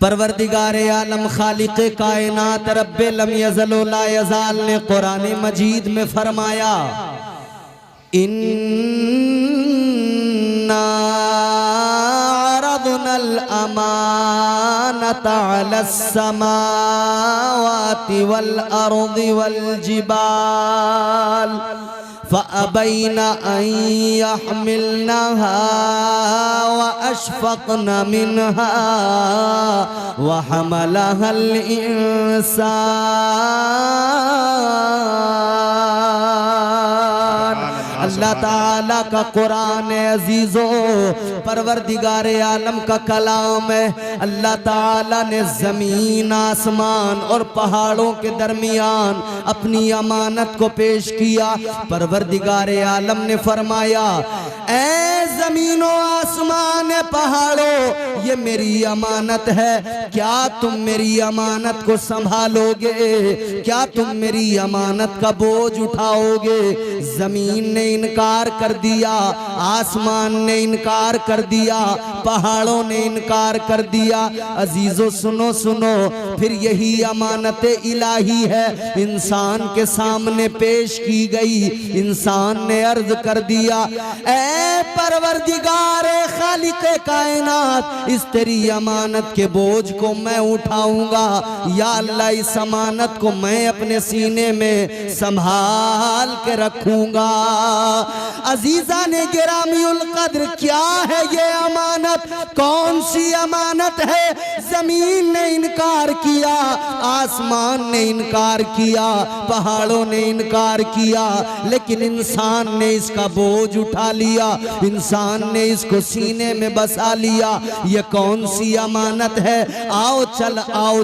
परवरदिगारे आलम खालिक़े कायनात रब्बे लम यज़ल व ला यज़ाल ने कुरान मजीद में फरमाया, इन्ना अरदनल अमानता अलस समावाति वल अर्दि वल जिबाल फ़अबैना अन यहमिलनहा व अशफ़क़न मिनहा व हमलहल इंसान। अल्लाह ताला का कुरान अजीज़ो परवरदिगारे आलम का कलाम है। अल्लाह ताला ने ज़मीन आसमान और पहाड़ों के दरमियान अपनी अमानत को पेश किया। परवरदिगारे आलम ने फरमाया, ऐ ज़मीनो आसमान पहाड़ों, ये मेरी अमानत है, क्या तुम मेरी अमानत को संभालोगे? क्या तुम मेरी अमानत का बोझ उठाओगे? ज़मीन ने इनकार कर दिया, आसमान ने इनकार कर दिया, पहाड़ों ने इनकार कर दिया। अजीजों सुनो सुनो, फिर यही अमानत इलाही है इंसान के सामने पेश की गई। इंसान ने अर्ज कर दिया, ऐ परवरदिगारे खालिक़े कायनात, इस तेरी अमानत के बोझ को मैं उठाऊंगा। या अल्लाह, इस अमानत को मैं अपने सीने में संभाल के रखूंगा। अजीजा ने गिरामीउल कद्र, क्या है ये अमानत? कौन सी अमानत है? जमीन ने इनकार किया, आसमान ने इनकार किया, पहाड़ों ने इनकार किया, लेकिन इंसान ने इसका बोझ उठा लिया, इंसान ने इसको सीने में बसा लिया। ये कौन सी अमानत है? आओ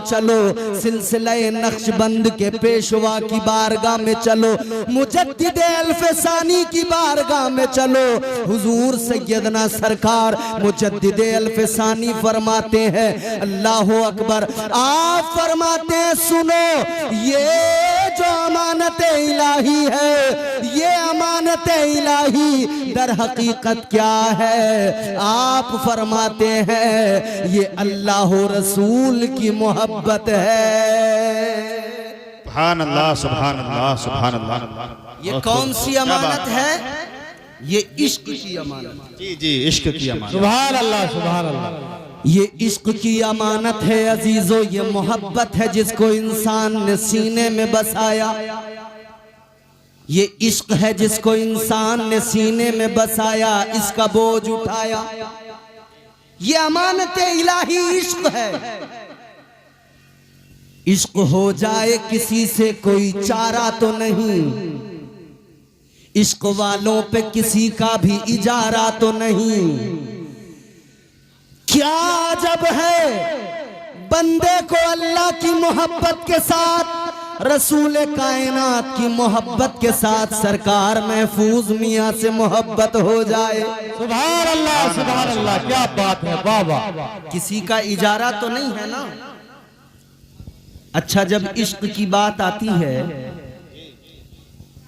चलो सिलसिला नक्शबंद के पेशवा की बारगाह में चलो, मुजद्दिद अल्फसानी की बारगाह में चलो। हुजूर सैयदना सरकार मुजद्दिद अल्फसानी फरमाते हैं, अल्लाह अकबर, आप फरमाते हैं, सुनो, ये जो अमानत इलाही है, ये अमानत इलाही दर हकीकत क्या है? आप फरमाते हैं, ये अल्लाह रसूल की मोहब्बत है। सुभान अल्लाह, सुभान अल्लाह, सुभान अल्लाह। ये कौन सी अमानत है? ये इश्क की अमानत। जी जी, इश्क की अमानत। सुभान अल्लाह, सुभान अल्लाह। ये इश्क की अमानत है अजीजों, ये मोहब्बत है जिसको इंसान ने सीने में बसाया। ये इश्क है जिसको इंसान ने सीने में बसाया, इसका बोझ उठाया। ये अमानत इलाही इश्क है। इश्क हो जाए किसी से कोई चारा तो नहीं, इश्क वालों पे किसी का भी इजारा तो नहीं। क्या जब है बंदे को अल्लाह की मोहब्बत के साथ, रसूल कायनात की मोहब्बत के साथ सरकार महफूज मियाँ से मोहब्बत हो जाए। सुभान अल्लाह, सुभान अल्लाह, क्या बात है, वाह वाह। किसी का इजारा तो नहीं है ना। अच्छा, जब इश्क की बात आती है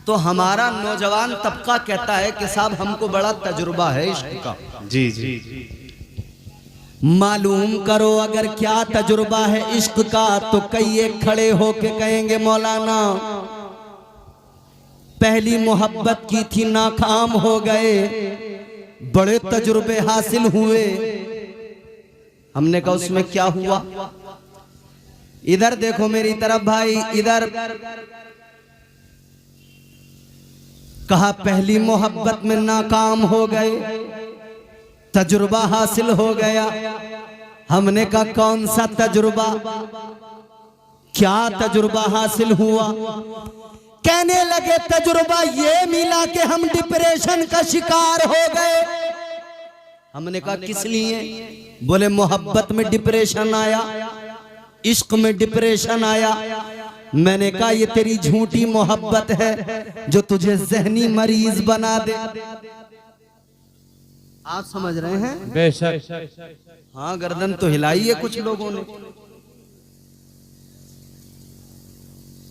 तो हमारा नौजवान तबका कहता है कि साहब हमको बड़ा तजुर्बा है इश्क का। जी जी, मालूम करो अगर क्या तजुर्बा है इश्क का, तो कई एक खड़े होके कहेंगे, मौलाना पहली मोहब्बत की थी, नाकाम हो गए, बड़े तजुर्बे हासिल हुए। हमने कहा उसमें क्या हुआ? इधर देखो मेरी तरफ भाई, इधर। कहा पहली मोहब्बत में नाकाम हो गए, तजुर्बा हासिल हो गया। हमने कहा कौन सा तजुर्बा, क्या तजुर्बा हासिल हुआ? कहने लगे तजुर्बा ये मिला कि हम डिप्रेशन का शिकार हो गए। हमने कहा किस लिए? बोले मोहब्बत में डिप्रेशन आया, इश्क में डिप्रेशन आया। मैंने कहा ये तेरी झूठी मोहब्बत है जो तुझे जहनी मरीज बना दे। आप समझ रहे हैं? बेशक। हाँ, गर्दन तो हिलाई है कुछ लोगों ने।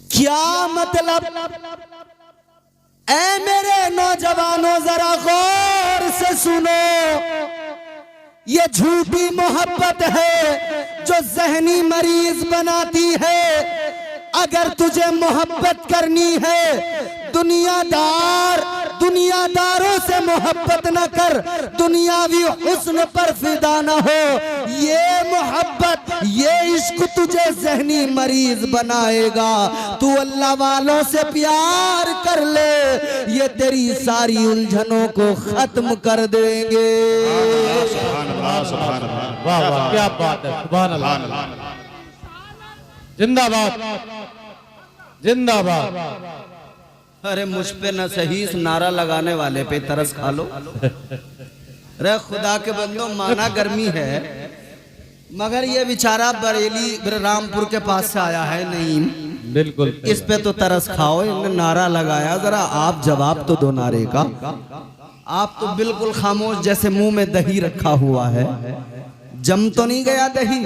क्या मतलब? ऐ मेरे नौजवानों जरा गौर से सुनो, ये झूठी मोहब्बत है जो जहनी मरीज बनाती है। अगर तुझे मोहब्बत करनी है, दुनियादारों से मोहब्बत न कर, दुनियावी हुस्न पर फिदा न हो। ये मोहब्बत, ये इश्क तुझे जहनी मरीज बनाएगा। तू अल्लाह वालों से प्यार कर ले, ये तेरी सारी उलझनों को खत्म कर देंगे। सुभान अल्लाह, सुभान अल्लाह। वाह वाह, क्या बात है, सुभान अल्लाह। जिंदाबाद जिंदाबाद। अरे मुझ पे न सही इस नारा लगाने वाले पे तरस खा लो। अरे खुदा के बंदो, माना गर्मी है, मगर ये बेचारा बरेली रामपुर के पास से आया है नईम, बिल्कुल इस पे तो तरस खाओ। इन्होंने नारा लगाया, जरा आप जवाब तो दो नारे का। आप तो बिल्कुल खामोश, जैसे मुंह में दही रखा हुआ है। जम तो नहीं गया दही?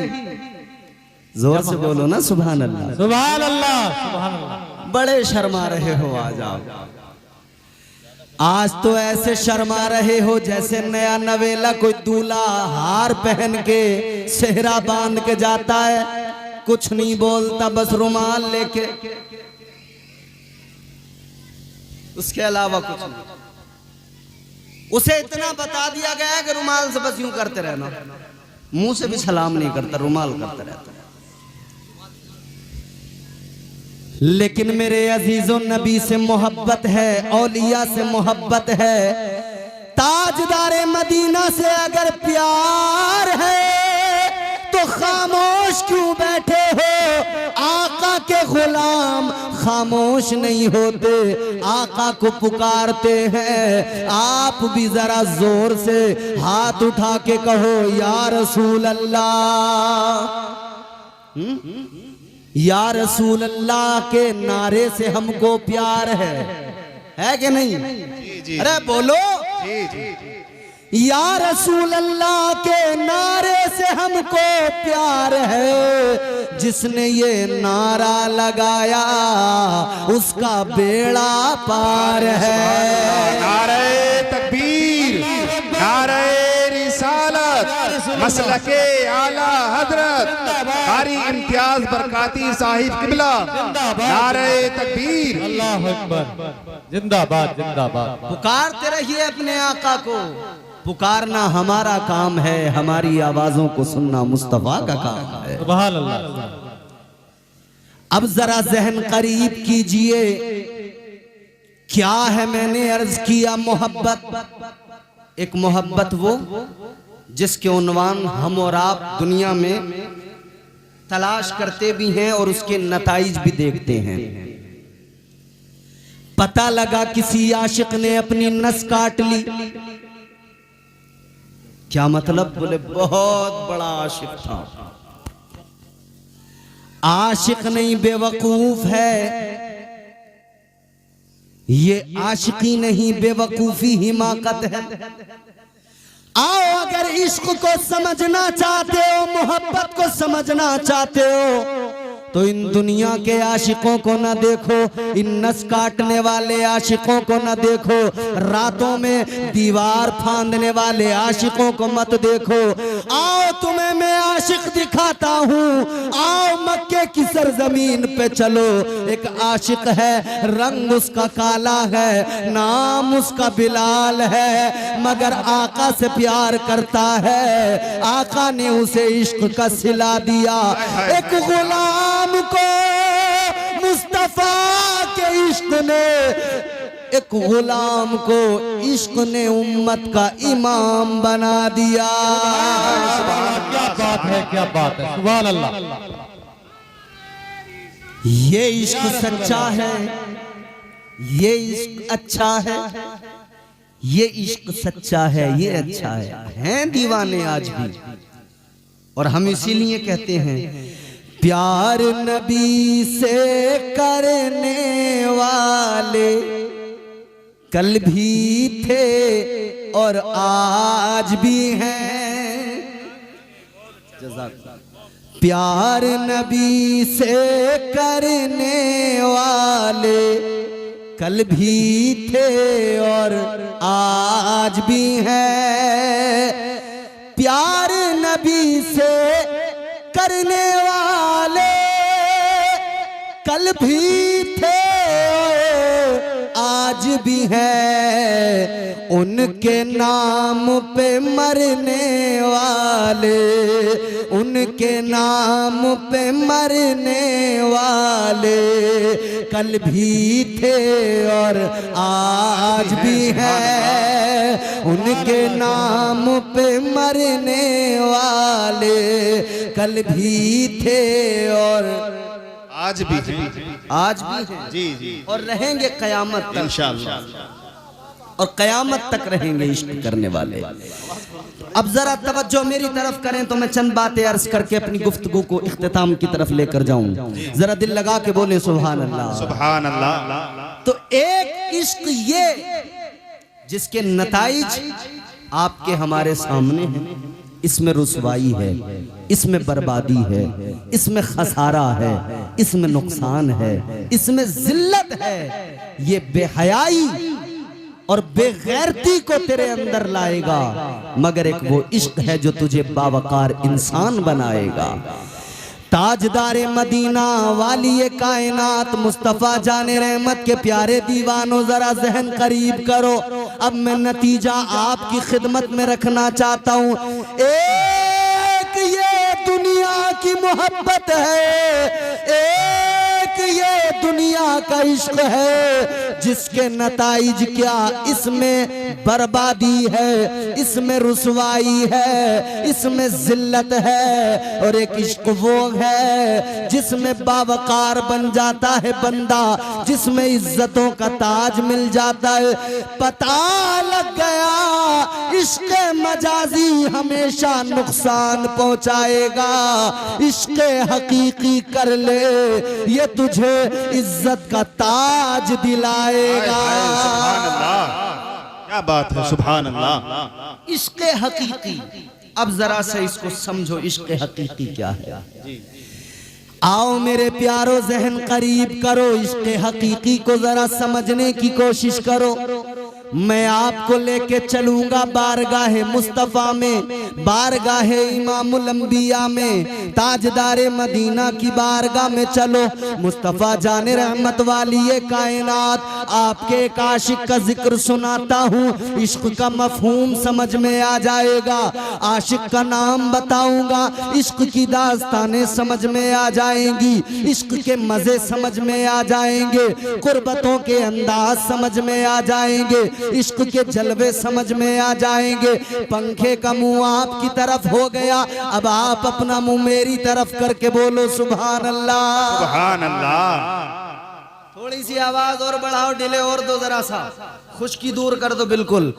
जोर से बोलो ना सुभान अल्लाह। सुभान अल्लाह, सुभान अल्लाह। बड़े शर्मा रहे हो आज आप। आज तो ऐसे शर्मा रहे हो जैसे नया नवेला कोई दूल्हा हार पहन के सेहरा बांध के जाता है, कुछ नहीं बोलता, बस रुमाल लेके, उसके अलावा कुछ नहीं। उसे इतना बता दिया गया है कि रुमाल से बस यूं करते रहना, मुंह से भी सलाम नहीं करता, रुमाल करते रहता। लेकिन मेरे अजीजों, नबी से मोहब्बत है, औलिया से मोहब्बत है, ताजदारे मदीना से अगर प्यार है तो खामोश क्यों बैठे हो? आका के गुलाम खामोश नहीं होते, आका को पुकारते हैं। आप भी जरा जोर से हाथ उठा के कहो, या रसूल अल्लाह। या रसूल अल्लाह के नारे से हमको प्यार है कि नहीं? अरे बोलो, या रसूल अल्लाह के नारे से हमको प्यार है। जिसने ये नारा लगाया उसका बेड़ा पार है। नारे तकबीर, नारे रिसालत, मसलके आला हजरत कारी इम्तियाज बरकाती साहिब किबला, नारे तकबीर, अल्लाह अकबर। जिंदाबाद जिंदाबाद। पुकारते रहिए अपने आका को। पुकारना हमारा काम है, हमारी आवाजों को सुनना मुस्तफा का काम है। सुभान अल्लाह। अब जरा जहन करीब कीजिए, क्या है मैंने अर्ज किया मोहब्बत। एक मोहब्बत वो जिसके उन्वान हम और आप दुनिया में तलाश करते भी हैं और उसके नताइज भी देखते हैं। पता लगा किसी आशिक ने अपनी नस काट ली, क्या मतलब? बोले बहुत बड़ा आशिक था। आशिक नहीं, बेवकूफ है ये। आशिकी नहीं, बेवकूफी हिमाकत है। आओ, अगर इश्क को समझना चाहते हो, मोहब्बत को समझना चाहते हो, तो इन दुनिया के आशिकों को न देखो, इन नस काटने वाले आशिकों को न देखो, रातों में दीवार फांदने वाले आशिकों को मत देखो। आओ तुम्हें मैं आशिक दिखाता हूँ। आओ मक्के की सरजमीन पे चलो। एक आशिक है, रंग उसका काला है, नाम उसका बिलाल है, मगर आका से प्यार करता है। आका ने उसे इश्क का सिला दिया। एक गुलाम को मुस्तफा के इश्क ने, एक गुलाम को इश्क ने उम्मत का इमाम बना दिया। क्या बात है, क्या बात है, सुभान अल्लाह। ये इश्क सच्चा है, ये इश्क अच्छा है, ये इश्क सच्चा है, ये अच्छा है। हैं दीवाने आज भी, और हम इसीलिए कहते हैं प्यार नबी से करने वाले कल भी थे और आज भी हैं। प्यार नबी से करने वाले कल भी थे और आज भी हैं। प्यार नबी से करने वाले कल भी थे आज भी है, उनके नाम पे मरने वाले, उनके नाम पे मरने वाले कल भी थे और आज भी है, उनके नाम पे मरने वाले कल भी थे और आज भी आज भी हैं जी जी और रहेंगे कयामत तक इंशाअल्लाह। और कयामत तक रहेंगे इश्क करने वाले। अब जरा तवज्जो मेरी तरफ करें तो मैं चंद बातें अर्ज करके अपनी गुफ्तगू को इख्तिताम की तरफ लेकर जाऊं। जरा दिल लगा के बोले सुभान अल्लाह सुभान अल्लाह। तो एक इश्क ये जिसके नताइज आपके हमारे सामने हैं, इसमें रुसवाई है, इसमें बर्बादी है, इसमें खसारा है, इसमें नुकसान है, इसमें जिल्लत है। ये बेहयाई और बेगैरती को तेरे अंदर लाएगा, मगर एक वो इश्क है जो तुझे बावकार इंसान बनाएगा। ताजदारे मदीना वाली कायनात मुस्तफा जाने रहमत के प्यारे दीवानों, जरा जहन करीब करो। अब मैं नतीजा आपकी खिदमत में रखना चाहता हूं। एक ये दुनिया की मोहब्बत है, एक ये दुनिया का इश्क है जिसके नताइज क्या, इसमें बर्बादी है, इसमें रुसवाई है, इसमें जिल्लत है। और एक इश्क वो है जिसमें बावकार बन जाता है बंदा, जिसमें इज्जतों का ताज मिल जाता है। पता लग गया इश्क मजाजी हमेशा नुकसान पहुंचाएगा, इश्क हकीकी कर ले ये तुझे इज्जत का ताज दिलाएगा। सुभान अल्लाह, क्या बात है, सुभान अल्लाह। इश्क हकीकी, अब जरा से इसको समझो, इश्क हकीकी क्या है। आओ मेरे प्यारो जहन करीब करो, इश्क हकीकी को जरा समझने की कोशिश करो। मैं आपको लेके चलूंगा बारगाहे मुस्तफा में, बारगाहे इमामुल अंबिया में, ताजदारे मदीना की बारगाह में चलो। मुस्तफा जाने रहमत वाली ये कायनात, आपके एक आशिक का जिक्र सुनाता हूँ, इश्क का मफहूम समझ में आ जाएगा। आशिक का नाम बताऊंगा, इश्क की दास्तानें समझ में आ जाएंगी, इश्क के मजे समझ में आ जाएंगे, कुर्बतों के अंदाज समझ में आ जाएंगे, इश्क के जलवे समझ में आ जाएंगे। पंखे का मुंह आपकी तरफ हो गया, अब आप अपना मुंह मेरी तरफ करके बोलो सुभान अल्लाह सुभान अल्लाह। थोड़ी सी आवाज और बढ़ाओ, डिले और दो, जरा सा खुश्की दूर कर दो। बिल्कुल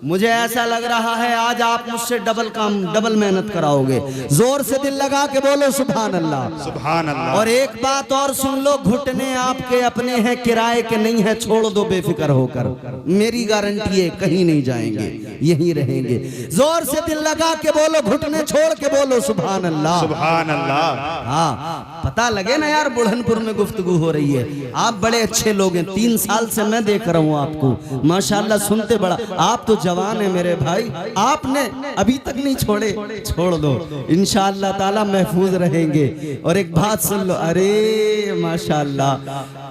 मुझे ऐसा लग रहा है आज आप मुझसे डबल काम, डबल मेहनत कराओगे। जोर से दिल लगा के बोलो सुभान अल्लाह सुभान अल्लाह। और एक बात और सुन लो, घुटने आपके अपने हैं, किराए के नहीं है, छोड़ दो बेफिक्र होकर, मेरी गारंटी है कहीं नहीं जाएंगे, यहीं रहेंगे। जोर से दिल लगा के बोलो, घुटने छोड़ के बोलो सुभान अल्लाह सुभान अल्लाह। हाँ, पता लगे ना यार, बुढ़नपुर में गुफ्तगू हो रही है। आप बड़े अच्छे लोग हैं, 3 साल से मैं देख रहा हूँ आपको, माशाल्लाह सुनते बड़ा। आप तो जवान है मेरे भाई, आपने अभी तक नहीं छोड़े, छोड़ दो, इंशाअल्लाह ताला महफूज रहेंगे। और एक बात सुन लो, अरे माशाल्लाह,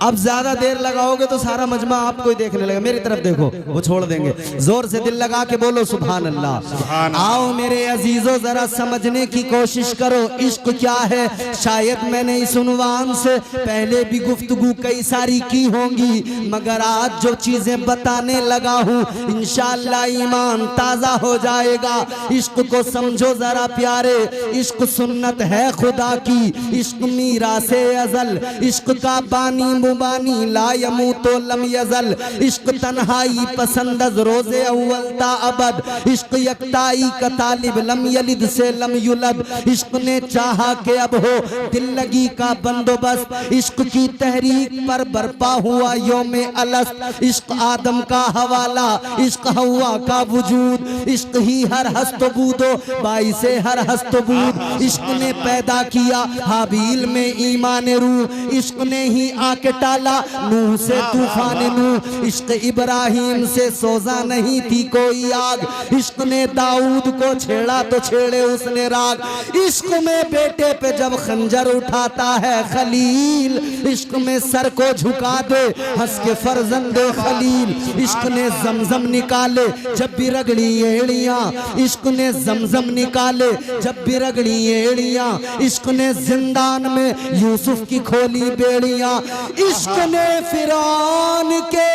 अब ज्यादा देर लगाओगे तो सारा मजमा आपको ही देखने लगेगा। मेरी तरफ देखो, वो छोड़ देंगे। जोर से दिल लगा के बोलो सुभान अल्लाह। आओ मेरे अजीजों, जरा समझने की कोशिश करो, इश्क क्या है। शायद मैंने इस उन्वान से पहले भी गुफ्तगू कई सारी की होंगी, मगर आज जो चीजें बताने लगा हूँ इंशाअल्लाह ईमान ताजा हो जाएगा। इश्क को समझो जरा प्यारे, इश्क सुन्नत है खुदा की, इश्क मीरा से अजल, इश्क का बानी मुबानी ला यमूतो लम यजल, इश्क तन्हाई पसंदज रोजे अव्वल ता अबद, इश्क यकताई का तालिब लम यलिद से लम युलद, इश्क ने चाहा के अब हो दिल लगी का बंदोबस्त, इश्क की तहरीक पर बरपा हुआ योमे अलस्त, इश्क आदम का हवाला, इश्क हवा का वजूद, इश्क ही हर हस्तबूदो बाई से हर हस्तबूद, इश्क ने पैदा किया हाबील में ईमान रूह, इश्क ने ही आके टाला, नूह से तूफान नूह, इश्क इब्राहिम से सोजा नहीं थी कोई आग। इश्क ने दाऊद को छेड़ा तो छेड़े उसने राग। इश्क में बेटे पे जब खंजर उठाता है खलील, इश्क में सर को झुका दे हंस के फर्जंदे खलील। इश्क ने जमजम निकाले जब भी रगड़ी एड़ियां, इश्क ने जमजम निकाले जब भी रगड़ी एड़ियां। इश्क ने जिंदान में यूसुफ की खोली बेड़ियां। इश्क ने फिरौन के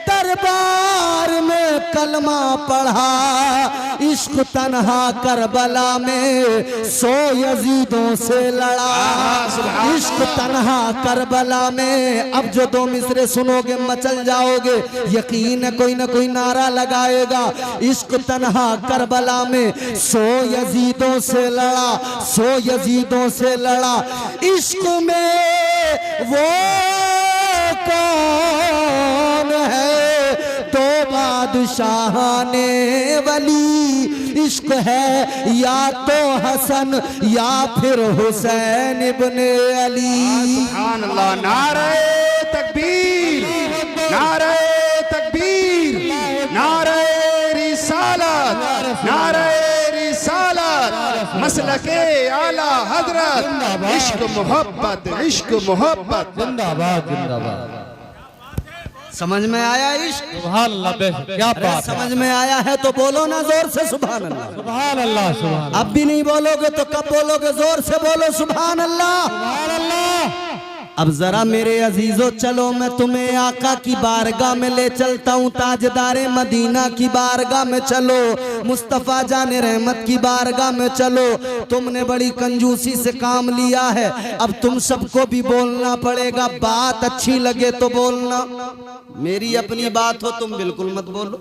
दरबार में कलमा पढ़ा। इश्क तन्हा करबला में 100 यजीदों से लड़ा। इश्क तन्हा करबला में, अब जो 2 मिसरे सुनोगे मचल जाओगे, यकीन है कोई ना कोई नारा लगाएगा। इश्क तन्हा करबला में 100 यजीदों से लड़ा, 100 यजीदों से लड़ा। इश्क में वो कौन है तो बादशाहाने वली। इश्क है या तो हसन या फिर हुसैन इब्ने अली। सुभान अल्लाह। नारे तकबीर, नारे तकबीर, नारे रिसालत, नारे रिसालत, मसलके आला हजरत। इश्क मोहब्बत, इश्क मोहब्बत। जिंदाबाद जिंदाबाद। समझ में आया इश्क? सुभान अल्लाह, बेशक क्या बात है। समझ में आया है तो बोलो ना जोर से सुभान अल्लाह। सुभान अल्लाह सुभान अब भी नहीं बोलोगे तो कब बोलोगे? जोर से बोलो सुभान अल्लाह। सुभान अल्लाह। अब जरा मेरे अजीजों चलो मैं तुम्हें आका की बारगाह में ले चलता हूँ, ताजदारे मदीना की बारगाह में चलो, मुस्तफ़ा जाने रहमत की बारगाह में चलो। तुमने बड़ी कंजूसी से काम लिया है, अब तुम सबको भी बोलना पड़ेगा। बात अच्छी लगे तो बोलना, मेरी अपनी बात हो तुम बिल्कुल मत बोलो,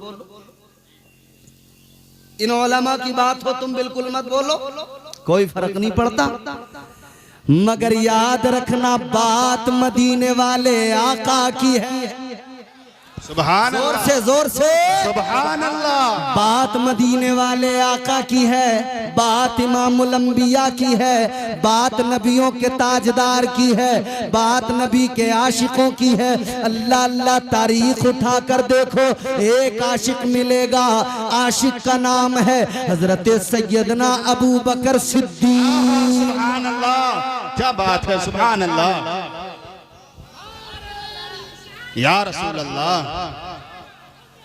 इन उलमा की बात हो तुम बिल्कुल मत बोलो, कोई फर्क नहीं पड़ता। मगर याद रखना बात मदीने वाले आका की है। सुभान जोर अल्लाह, से जोर से सुभान अल्लाह। बात मदीने वाले आका की है, बात इमामुल अंबिया की है, बात नबियों के ताजदार की है, बात नबी के आशिकों की है। अल्लाह अल्लाह तारीख उठा कर देखो, एक आशिक मिलेगा, आशिक का नाम है हजरत सैयदना अबू बकर सिद्दीक। सुभान अल्लाह, क्या बात है। सुभान अल्लाह, या रसूल अल्लाह।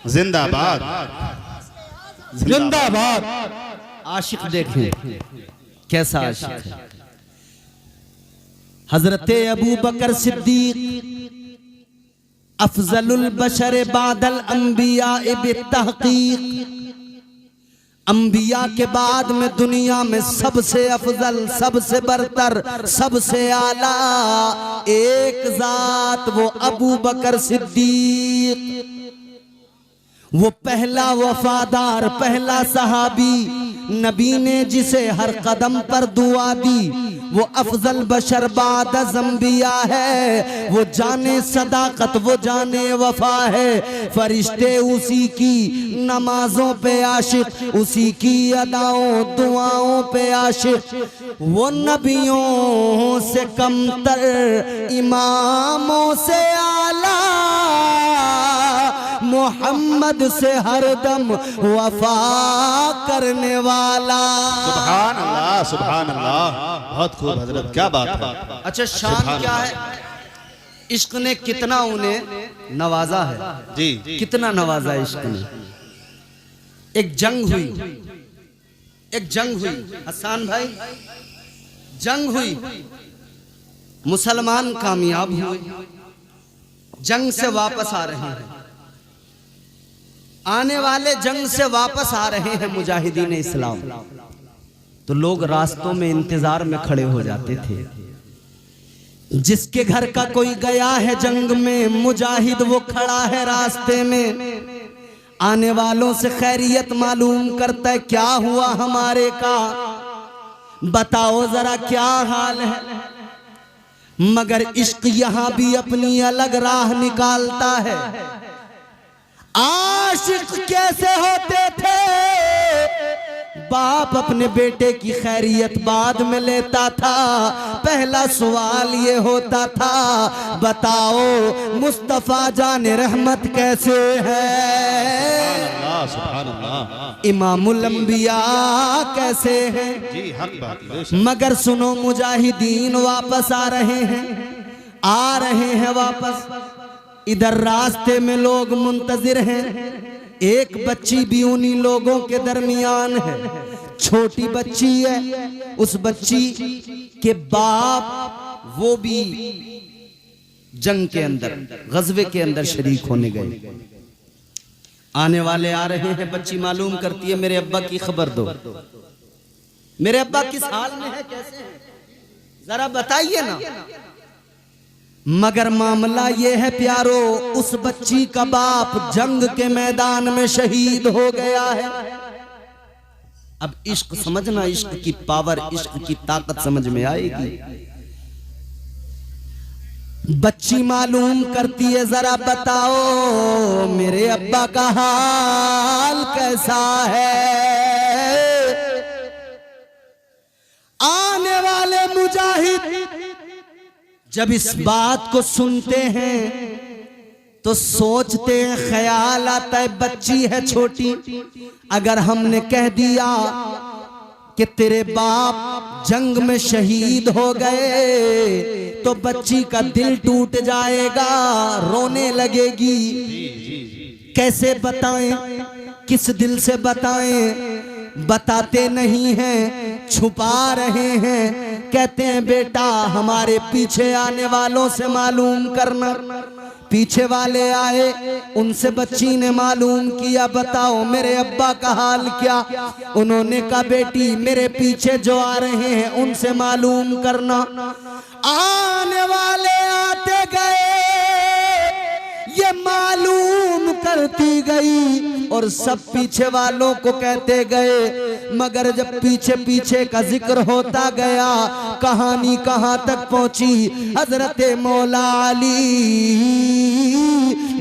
जिंदाबाद जिंदाबाद। आशिक देखें कैसा आशिक है। हजरत अबू बकर सिद्दीक अफजलुल बशर बादल अंबिया बित्तहकीक, अंबिया के बाद में दुनिया में सबसे अफजल, सबसे बरतर, सबसे आला एक जात वो अबू बकर सिद्दीक। वो पहला वफादार, पहला सहाबी, नबी ने जिसे हर कदम पर दुआ दी, वो अफजल बशर बाद अंबिया है। वो जाने सदाकत, वो जाने वफा है। फरिश्ते उसी की नमाजों पे आशिक, उसी की अदाओं दुआओं पे आशिक। वो नबियों से कमतर, इमामों से आला, मोहम्मद से हरदम वफा करने वाला। सुभान अल्लाह, सुभान अल्लाह। बहुत खूब हजरत, क्या बात है। अच्छा शान क्या है? इश्क ने कितना उन्हें नवाजा है जी, कितना नवाजा इश्क ने। एक जंग हुई, एक जंग हुई हसन भाई, जंग हुई, मुसलमान कामयाब हुए, जंग से वापस आ रहे हैं, आने वाले जंग से वापस आ रहे हैं मुजाहिदीन इस्लाम। तो लोग रास्तों में इंतजार में खड़े हो जाते थे। जिसके घर का कोई गया है जंग में, मुजाहिद वो खड़ा है रास्ते में, आने वालों से खैरियत मालूम करता है, क्या हुआ हमारे का, बताओ जरा क्या हाल है। मगर इश्क यहां भी अपनी अलग राह निकालता है। आशिक कैसे होते थे बाप अपने बेटे की खैरियत बाद में लेता था। पहला सवाल ये होता था, बताओ मुस्तफा जान रहमत कैसे है, सुभान अल्लाह, इमामुल अंबिया कैसे हैं। जी हक बात है। मगर सुनो मुजाहिदीन वापस आ रहे हैं वापस। इधर रास्ते में लोग मुंतजिर हैं। एक बच्ची भी उन्हीं लोगों के दरमियान है, छोटी बच्ची है। उस बच्ची के बाप वो भी जंग के अंदर, गज़वे के अंदर शरीक होने गए। आने वाले आ रहे हैं, बच्ची मालूम करती है मेरे अब्बा की खबर दो, मेरे अब्बा किस हाल में है, कैसे है, जरा बताइए ना। मगर मामला ये है प्यारो, उस बच्ची का बाप जंग के मैदान में शहीद हो गया है। अब इश्क समझना, इश्क की पावर, इश्क की ताकत समझ में आएगी। बच्ची मालूम करती है, जरा बताओ मेरे अब्बा का हाल कैसा है। आने वाले मुजाहिद जब इस बात को सुनते हैं तो सोचते हैं, ख्याल आता है बच्ची है छोटी, अगर हमने कह दिया कि तेरे बाप जंग में शहीद हो गए तो बच्ची का दिल टूट जाएगा, रोने लगेगी। कैसे बताएं, किस दिल से बताएं, बताते नहीं हैं, छुपा रहे हैं। कहते हैं बेटा हमारे पीछे आने वालों से मालूम करना। पीछे वाले आए, उनसे बच्ची ने मालूम किया, बताओ मेरे अब्बा का हाल क्या। उन्होंने कहा बेटी मेरे पीछे जो आ रहे हैं उनसे मालूम करना। आने वाले आते गए, ये मालूम करती गई और सब पीछे वालों को कहते गए। मगर जब पीछे पीछे का जिक्र होता गया, कहानी कहां तक पहुंची। हजरत मौला अली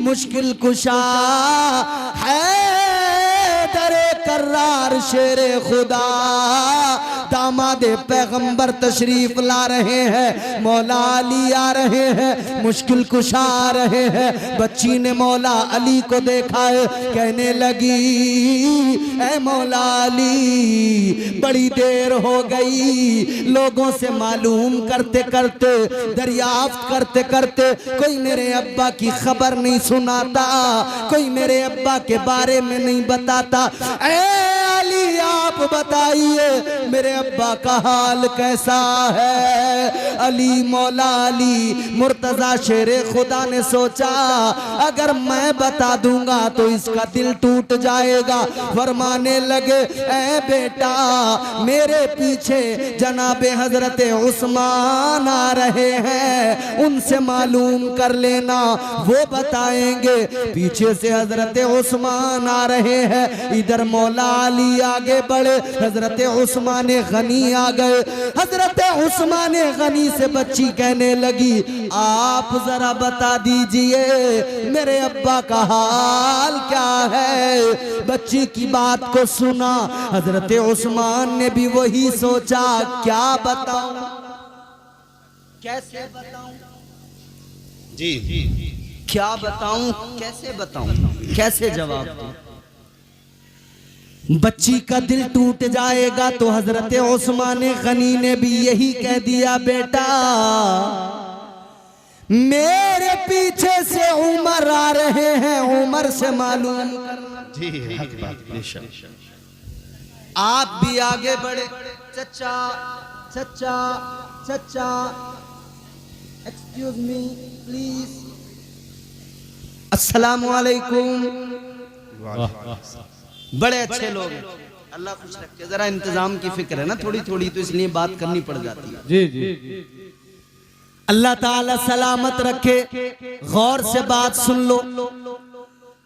मुश्किल कुशा है, दरे कर्रार शेरे खुदा, दामादे पैगंबर तशरीफ ला रहे हैं। मौला अली आ रहे हैं, मुश्किल कुशा आ रहे हैं। बच्ची ने मौला अली को देखा है, कहने लगी ऐ मौला अली बड़ी देर हो गई, लोगों से मालूम करते करते, दरियाफ्त करते करते कोई मेरे अब्बा की खबर नहीं सुनाता, कोई मेरे अब्बा के बारे में नहीं बताता। ऐ अली आप बताइए मेरे अब्बा का हाल कैसा है। अली मौला अली मुर्तजा शेरे खुदा ने सोचा अगर मैं बता दूंगा तो इसका दिल टूट जाएगा। फरमाने लगे ऐ बेटा मेरे पीछे जनाबे हजरत उस्मान आ रहे हैं, उनसे मालूम कर लेना, वो बताएंगे। पीछे से हजरत उस्मान आ रहे हैं, इधर मौला अली आगे बढ़े, हजरत उस्मान गनी आ गए। हजरत उस्मान गनी से बच्ची कहने लगी आप जरा बता दीजिए मेरे अब्बा का हाल क्या है। बच्ची की बात को सुना, हजरत उस्मान ने भी वही सोचा क्या बताऊं, कैसे बताऊं, जी क्या बताऊं, कैसे बताऊं, कैसे जवाब दूं। बच्ची का दिल टूट जाएगा। तो हजरत उस्मान गनी ने भी यही कह दिया बेटा मेरे पीछे से उमर आ रहे हैं, उमर से मालूम करना। जी हक बात बेशक। आप भी आगे बढ़े, चचा चचा चचा एक्सक्यूज मी प्लीज, अस्सलाम वालेकुम। बड़े अच्छे लोग हैं, अल्लाह खुश रखे। जरा इंतजाम की फिक्र है ना थोड़ी थोड़ी, तो इसलिए बात करनी पड़ जाती है। जी जी अल्लाह ताला सलामत रखे। गौर से बात सुन लो।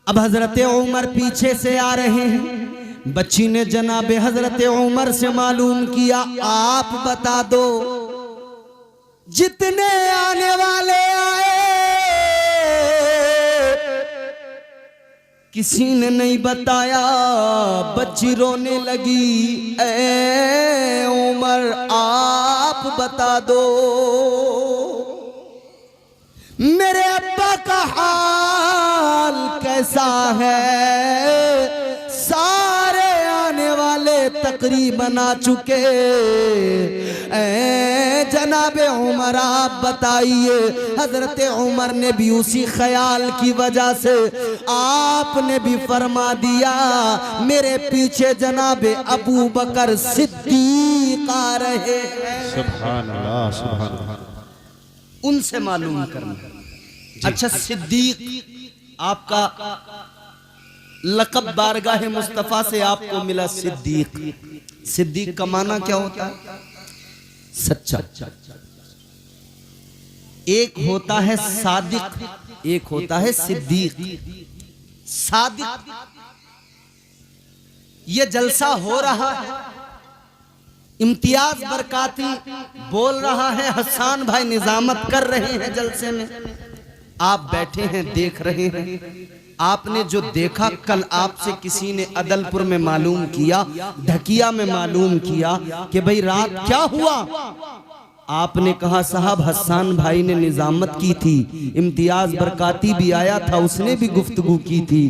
अब हजरत उमर पीछे से आ रहे हैं। बच्ची ने जनाबे हजरत उमर से मालूम किया आप बता दो जितने आने वाले आए किसी ने नहीं बताया, बच्ची रोने लगी, ऐ उमर आप बता दो मेरे अब्बा का हाल कैसा है। सारे आने वाले तकरीबन आ चुके, जनाबे उमर आप बताइए। हजरत उमर ने भी उसी ख्याल की वजह से आपने भी फरमा दिया मेरे पीछे जनाबे अबू बकर सिद्दीक आ रहे हैं। सुभान अल्लाह, सुभान अल्लाह। उनसे मालूम करना। अच्छा, सिद्दीक आपका लक़ब बारगाह मुस्तफ़ा से आपको मिला सिद्दीक। सिद्दीक का माना क्या होता है? सच्चा। एक होता है सादिक, एक होता है सिद्दीक। सादिक, ये जलसा हो रहा है, इम्तियाज बरकाती बोल रहा है, हसन भाई निजामत कर रहे हैं जलसे में, आप बैठे हैं देख रहे हैं। आपने जो देखा, कल आपसे किसी ने अदलपुर में मालूम किया, ढकिया में मालूम किया कि भाई रात क्या हुआ। आपने कहा साहब हसन भाई ने निजामत की थी, इम्तियाज बरकाती भी आया था, उसने भी गुफ्तगू की थी,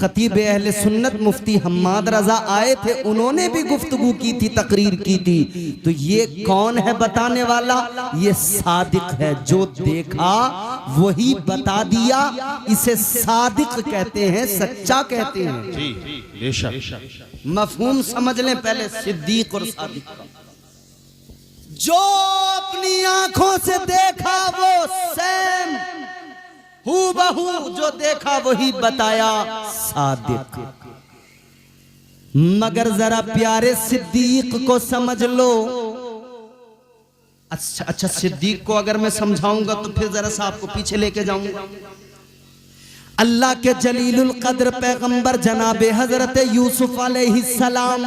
खतीब अहले सुन्नत मुफ्ती हम्माद रजा आए थे, उन्होंने भी गुफ्तगू की थी, तकरीर की थी। तो ये कौन है बताने वाला? ये सादिक है, जो देखा वही बता दिया, इसे सादिक कहते हैं, सच्चा कहते हैं। जी, बेशक। मफहूम समझ लें पहले सिद्दीक और सादिक का। जो अपनी आंखों से देखा वो सेम हूबहू, जो देखा वही बताया सादिक। मगर जरा प्यारे सिद्दीक को समझ लो। अच्छा, सिद्दीक को अगर मैं समझाऊंगा तो फिर जरा सा आपको पीछे लेके जाऊंगा। अल्लाह के जलीलुल कद्र पैगंबर जनाबे हजरत यूसुफ अलैहिस्सलाम,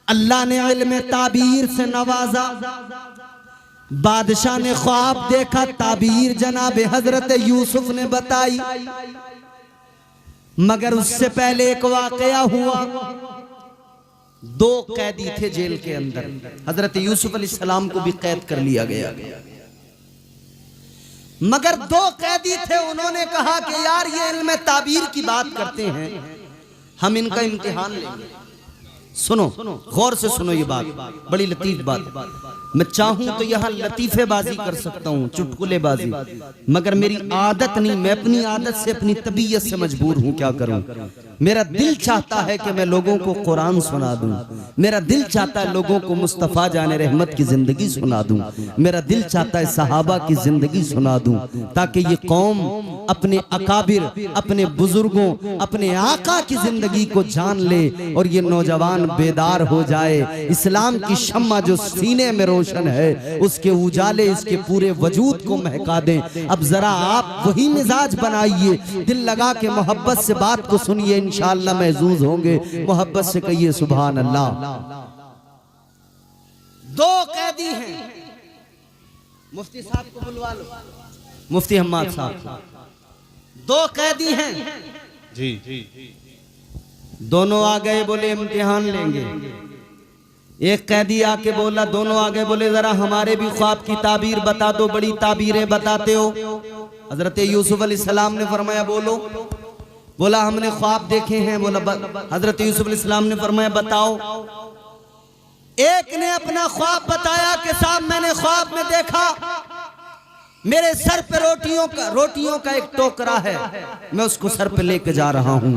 अल्लाह ने इल्म ताबीर से नवाजा। बादशाह ने ख्वाब देखा, ताबीर जनाबे हजरत यूसुफ ने बताई। मगर उससे पहले एक वाकया हुआ। दो कैदी थे जेल के अंदर, हजरत यूसुफ अलैहिस्सलाम को भी कैद कर लिया गया। मगर दो कैदी थे, उन्होंने कहा कि यार ये इल्म ताबीर की बात करते हैं, हम इनका इम्तिहान लेंगे। सुनो, गौर से सुनो, ये बात बड़ी लतीफ बात। मैं चाहूं तो यहां लतीफेबाजी कर सकता हूं, चुटकुलेबाजी, मगर मेरी आदत नहीं, मैं अपनी आदत से, अपनी तबीयत से मजबूर हूं। क्या करूं? मेरा दिल चाहता है कि मैं लोगों को कुरान सुना दूं, मेरा दिल चाहता है लोगों को मुस्तफ़ा जाने रहमत की जिंदगी सुना दूं, मेरा दिल चाहता है सहाबा की जिंदगी सुना दूं, ताकि ये कौम अपने अकाबिर, अपने बुजुर्गों, अपने आका की जिंदगी को जान ले और ये नौजवान बेदार हो जाए। इस्लाम की शम्मा जो सीने में रोशन है, उसके उजाले इसके पूरे वजूद को महका दें। अब जरा आप वही मिजाज बनाइए, दिल लगा के मोहब्बत से बात को सुनिए, इंशाअल्लाह महजूज होंगे। मोहब्बत से कहिए सुभान अल्लाह। दो कैदी हैं, मुफ्ती साहब को बुलवा लो, मुफ्ती हम्माद साहब। दो कैदी हैं जी। दोनों आ गए, बोले इम्तिहान लेंगे। एक कैदी आके बोला, दोनों आ गए, बोले जरा हमारे भी ख्वाब की ताबीर बता दो, बड़ी ताबीरें बताते हो। हजरत यूसुफ अलैहिस्सलाम ने फरमाया बोलो। बोला हमने ख्वाब देखे हैं। बोला हजरत यूसुफ अलैहिस्सलाम ने फरमाया बताओ। एक ने अपना ख्वाब बताया कि साहब मैंने ख्वाब में देखा मेरे सर पे रोटियों का एक टोकरा है, मैं उसको सर पे लेके जा रहा हूं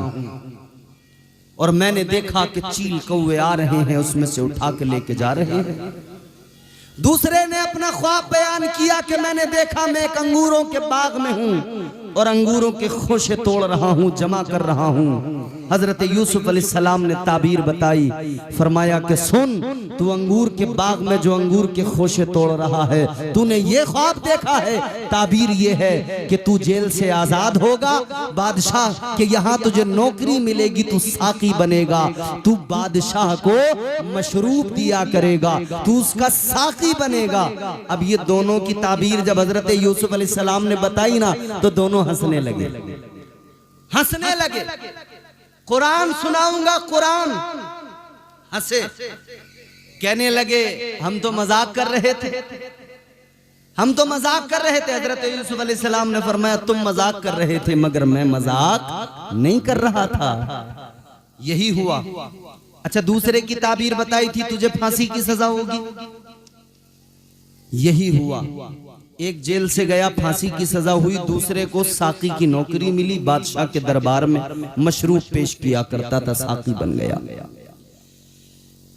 और मैंने देखा कि चील कौवे आ रहे हैं, उसमें से उठा के लेके जा रहे हैं। दूसरे ने अपना ख्वाब बयान किया कि मैंने देखा मैं एक अंगूरों के बाग में हूं और अंगूरों के खोशे तोड़ रहा हूं, जमा कर रहा हूं। हजरत यूसुफ अलैहिस्सलाम ने ताबीर बताई, फरमाया कि सुन, तू अंगूर के बाग में जो अंगूर के खोशे तोड़ रहा है, तूने ये ख्वाब देखा है। ताबीर ये है कि तू जेल से आजाद होगा, बादशाह के यहाँ तुझे नौकरी मिलेगी, तू साकी बनेगा, तू बादशाह को मशरूब दिया करेगा, तू उसका साकी बनेगा। अब ये दोनों की ताबीर जब हजरत यूसुफ अलैहिस्सलाम ने बताई ना, तो दोनों हंसने लगे। हंसने लगे। कुरान सुनाऊंगा, कुरान। हंसे, कहने लगे हम तो मजाक कर रहे थे, हम तो मजाक कर रहे थे। हजरत यूसुफ अलैहिस्सलाम ने फरमाया तुम मजाक कर रहे थे मगर मैं मजाक नहीं कर रहा था। यही हुआ। अच्छा, दूसरे की ताबीर बताई थी तुझे फांसी की सजा होगी, यही हुआ। एक जेल से गया, फांसी की सजा हुई, दूसरे को साकी की नौकरी मिली, बादशाह के दरबार में मशरूब पेश किया करता था, साकी बन गया।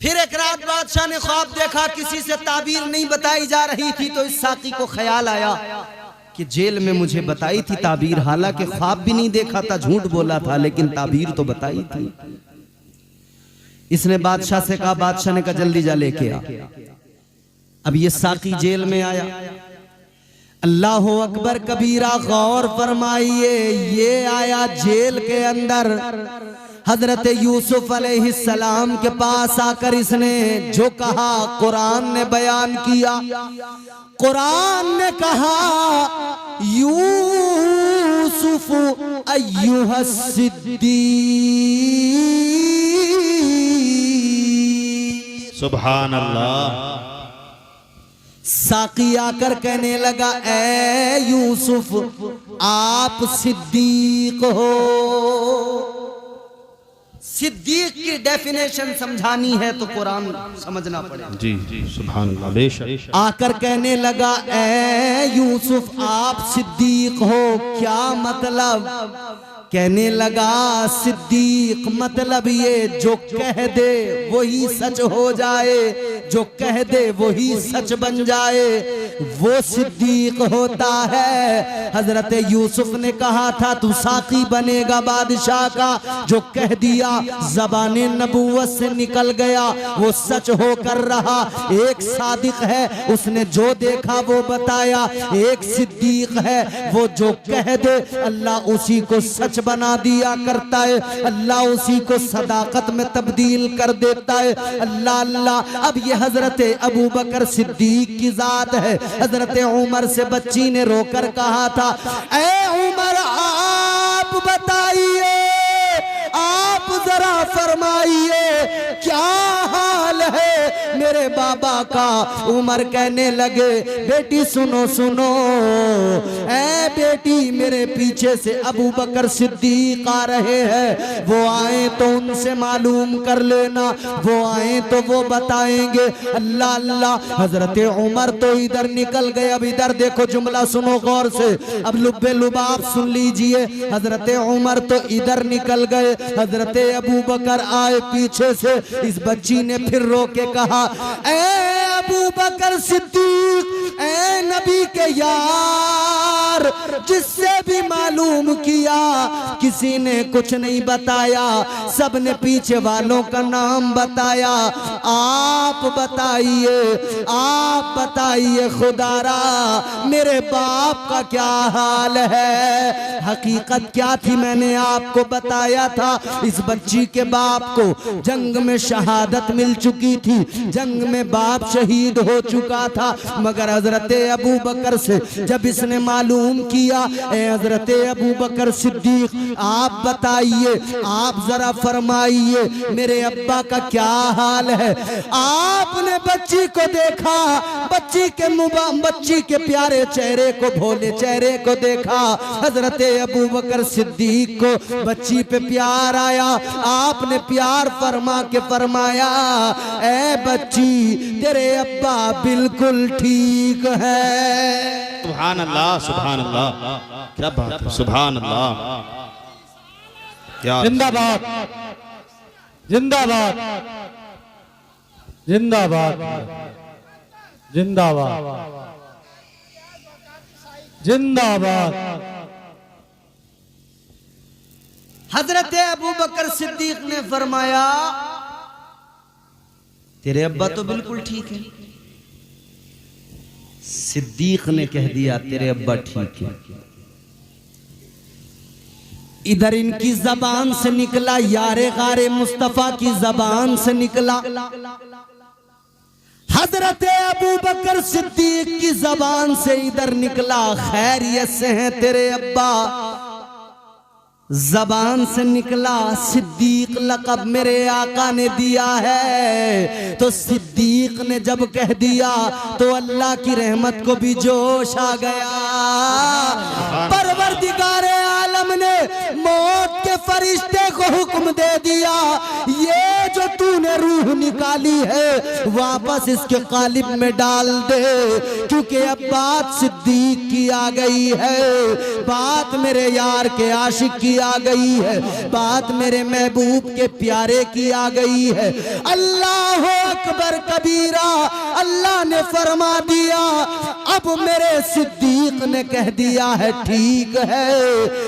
फिर एक रात बादशाह ने ख्वाब देखा, किसी से ताबीर नहीं बताई जा रही थी, तो इस साकी को ख्याल आया कि जेल में मुझे बताई थी ताबीर, हालांकि ख्वाब भी नहीं देखा था, झूठ बोला था, लेकिन ताबीर तो बताई थी। इसने बादशाह से कहा, बादशाह ने कहा जल्दी जा लेके आ। अब ये साकी जेल में आया। अल्लाह अकबर कबीरा, गौर फरमाइए, ये आया जेल के अंदर। हजरत यूसुफ अलैहिस्सलाम के पास आकर इसने जो कहा कुरान ने बयान किया। कुरान ने कहा, यूसुफ अय्युहा सिद्दीक। सुभान अल्लाह। साकी आकर कहने लगा, ए यूसुफ आप सिद्दीक हो। सिद्दीक की डेफिनेशन समझानी है तो कुरान समझना पड़ेगा। जी जी, सुभान अल्लाह, बेशक। आकर कहने लगा, ए यूसुफ आप सिद्दीक हो, क्या मतलब? कहने लगा, सिद्दीक मतलब ये जो कह दे वही सच हो जाए, जो कह दे वही सच बन जाए, वो सिद्दीक होता है। हजरत यूसुफ ने कहा था तू साकी बनेगा बादशाह का, जो कह दिया ज़बाने नबूवत से निकल गया वो सच होकर रहा। एक सादिक है, उसने जो देखा वो बताया, एक सिद्दीक है, वो जो कह दे अल्लाह उसी को सच बना दिया करता है, अल्लाह उसी को सदाकत में तब्दील कर देता है। अल्लाह अल्लाह। अब ये हजरत अबू बकर सिद्दीक की जात है। हजरत उमर से बच्ची ने रोकर कहा था, ए उमर आप बताइए, आप जरा फरमाइए क्या हाल है मेरे बाबा का। उमर कहने लगे, बेटी सुनो सुनो, ए बेटी मेरे पीछे से अबू बकर सिद्दीक आ रहे हैं, वो आए तो उनसे मालूम कर लेना, वो आए तो वो बताएंगे। अल्लाह अल्लाह। हजरत उमर तो इधर निकल गए। अब इधर देखो, जुमला सुनो गौर से, अब लुब्बे लुबाब सुन लीजिए। हजरत उमर तो इधर निकल गए, हजरत अबू बकर आए पीछे से। इस बच्ची ने फिर रो के कहा, ए अबू बकर सिद्दीक, ए नबी के यार, जिससे भी मालूम किया किसी ने कुछ नहीं बताया, सबने पीछे वालों का नाम बताया। आप बताइए, आप बताइए खुदारा मेरे बाप का क्या हाल है। हकीकत क्या थी मैंने आपको बताया था। इस बच्ची के बाप को जंग में शहादत मिल चुकी थी, जंग में बाप शहीद हो चुका था। मगर हजरत अबू बकर से जब इसने मालूम किया, ए हजरत अबू बकर सिद्दीक आप बताइए, आप जरा फरमाइए मेरे अब्बा का क्या हाल है। आपने बच्ची को देखा, बच्ची के प्यारे चेहरे को, भोले चेहरे को देखा। हजरत अबू बकर सिद्दीक को बच्ची पे प्यार आया। आपने प्यार फरमा के फरमाया, ए बच्ची तेरे अब्बा बिल्कुल ठीक है। सुभान अल्लाह, सुभान अल्लाह, क्या बात है, सुभान अल्लाह। जिंदाबाद जिंदाबाद जिंदाबाद जिंदाबाद जिंदाबाद। हजरत अबू बकर सिद्दीक ने फरमाया, तेरे अब्बा तो बिल्कुल ठीक है। सिद्दीक ने कह दिया तेरे अब्बा ठीक है। इधर इनकी जबान से निकला, यारे गारे मुस्तफा की जबान से निकला। हजरत अबू बकर सिद्दीक की जबान से इधर निकला, खैरियत से हैं तेरे अब्बा। जबान से निकला सिद्दीक लक़ब मेरे आका ने दिया है, तो सिद्दीक ने जब कह दिया तो अल्लाह की रहमत को भी जोश आ गया। परवरदिगार आलम ने मौत के फरिश्ते को हुक्म दे दिया, ये जो तूने रूह निकाली है वापस इसके कालिब में डाल दे, क्योंकि अब बात सिद्दीक की आ गई है, बात मेरे यार के आशिक की आ गई है, बात मेरे महबूब के प्यारे की आ गई है। अल्लाह अकबर कबीरा, अल्लाह ने फरमा दिया, अब मेरे सिद्दीक ने कह दिया है ठीक है,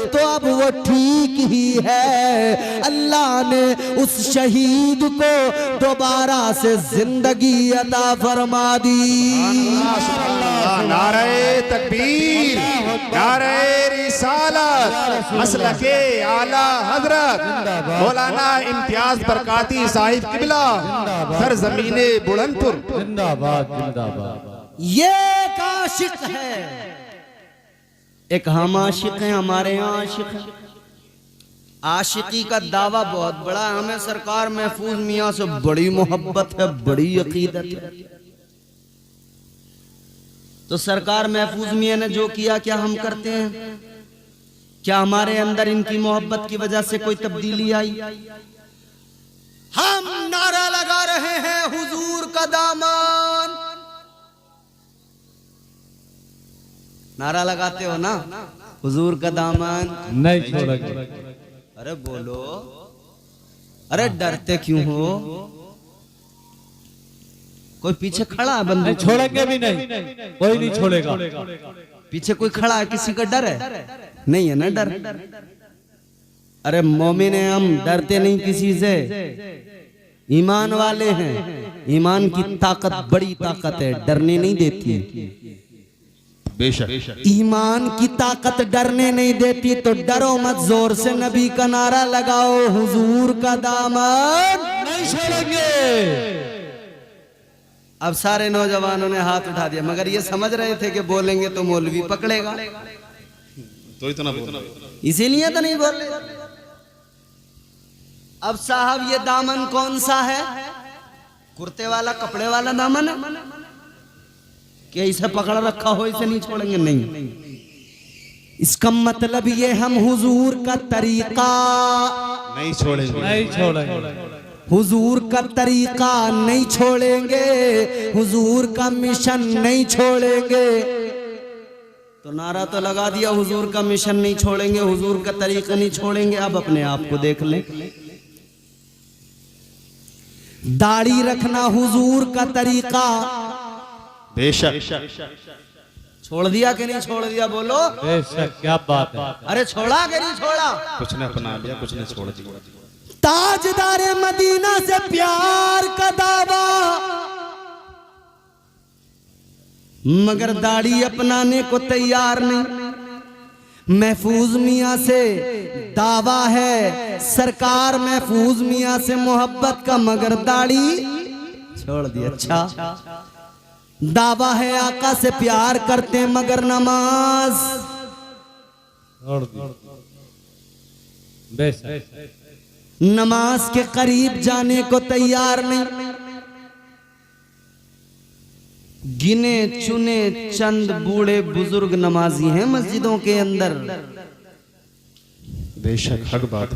तो अब वो ठीक ही है। अल्लाह ने उस शहीद को दोबारा से जिंदगी अता फरमा दी। नारे तकबीर, नारे रिसालत, मसलके आला हजरत मौलाना इम्तियाज बरकाती साहिब किबला सरजमीने बुलंदपुर जिंदाबाद जिंदाबाद। ये एक आशिक है, एक हम आशिक हैं, हमारे यहाँ आशिक है। आशिकी का दावा बहुत बड़ा है, हमें सरकार महफूज मियाँ से बड़ी मोहब्बत है, बड़ी अकीदत है। तो सरकार महफूज मियाँ ने जो किया क्या हम करते हैं? क्या हमारे अंदर इनकी मोहब्बत की वजह से कोई तब्दीली आई? हम नारा लगा रहे हैं हुजूर का दामन। नारा लगाते हो ना, हुजूर का दामन नहीं छोड़ेंगे। अरे बोलो, अरे डरते क्यों हो? कोई पीछे खड़ा है बंदूक? नहीं छोड़ेंगे भी नहीं, कोई नहीं छोड़ेगा। पीछे कोई खड़ा है, किसी का डर है? नहीं है ना डर। अरे मोमिन हैं हम, डरते नहीं किसी से, ईमान वाले हैं। ईमान की ताकत बड़ी ताकत है, डरने नहीं देती। बेशक ईमान की ताकत डरने नहीं देती, तो डरो मत, जोर से नबी का नारा लगाओ, हुजूर का दामन नहीं छोड़ेंगे। अब सारे नौजवानों ने हाथ उठा दिया, मगर ये समझ रहे थे कि बोलेंगे तो मौलवी पकड़ेगा, तो इतना बोल, इसीलिए तो नहीं बोले। अब साहब ये दामन कौन सा है? कुर्ते वाला, कपड़े वाला दामन है कि इसे पकड़ रखा हो इसे नहीं छोड़ेंगे? नहीं, इसका मतलब ये हम हुजूर का तरीका नहीं छोड़ेंगे, नहीं छोड़ेंगे। हुजूर का तरीका नहीं छोड़ेंगे, हुजूर का मिशन नहीं छोड़ेंगे। तो नारा तो लगा दिया, हुजूर का मिशन नहीं छोड़ेंगे, हुजूर का तरीका नहीं छोड़ेंगे। अब अपने आप को देख लें, दाढ़ी रखना हुजूर का तरीका, बेशक छोड़ दिया कि नहीं छोड़ दिया? बोलो बेशक, क्या बात है। अरे छोड़ा कि नहीं छोड़ा? कुछ ने अपना लिया, कुछ ने छोड़ दिया। ताजदारे मदीना से प्यार का दावा, मगर दाढ़ी अपनाने को तैयार नहीं। महफूज मियाँ से दावा है, सरकार महफूज मियाँ से मोहब्बत का, मगर दाढ़ी छोड़ दी। अच्छा, दावा है आका से प्यार करते मगर नमाज छोड़ दी। बेशक नमाज के करीब जाने को तैयार नहीं। गिने चुने चंद बूढ़े बुजुर्ग नमाजी हैं मस्जिदों के अंदर। बेशक हक बात।